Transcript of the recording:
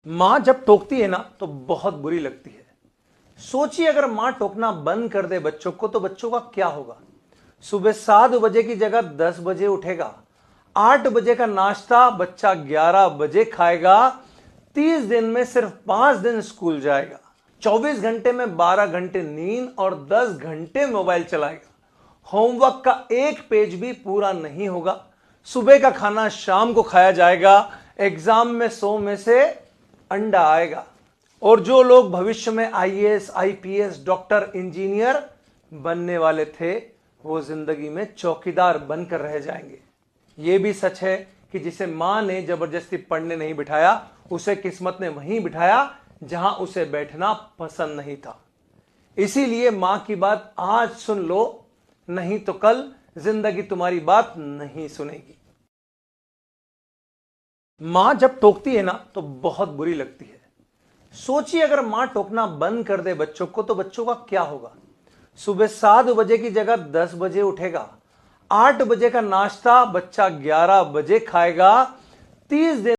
मां जब टोकती है ना तो बहुत बुरी लगती है। सोचिए अगर मां टोकना बंद कर दे बच्चों को तो बच्चों का क्या होगा। सुबह 7 बजे की जगह 10 बजे उठेगा। 8 बजे का नाश्ता बच्चा 11 बजे खाएगा। 30 दिन में सिर्फ 5 दिन स्कूल जाएगा। 24 घंटे में 12 घंटे नींद और 10 घंटे मोबाइल चलाएगा। होमवर्क का एक पेज भी पूरा नहीं होगा। सुबह का खाना शाम को खाया जाएगा। एग्जाम में 100 में से अंडा आएगा। और जो लोग भविष्य में आईएएस, आईपीएस, डॉक्टर, इंजीनियर बनने वाले थे वो जिंदगी में चौकीदार बनकर रह जाएंगे। यह भी सच है कि जिसे मां ने जबरदस्ती पढ़ने नहीं बिठाया उसे किस्मत ने वहीं बिठाया जहां उसे बैठना पसंद नहीं था। इसीलिए मां की बात आज सुन लो, नहीं तो कल जिंदगी तुम्हारी बात नहीं सुनेगी। मां जब टोकती है ना तो बहुत बुरी लगती है। सोचिए अगर मां टोकना बंद कर दे बच्चों को तो बच्चों का क्या होगा। सुबह 7 बजे की जगह 10 बजे उठेगा। 8 बजे का नाश्ता बच्चा 11 बजे खाएगा। 30 दिन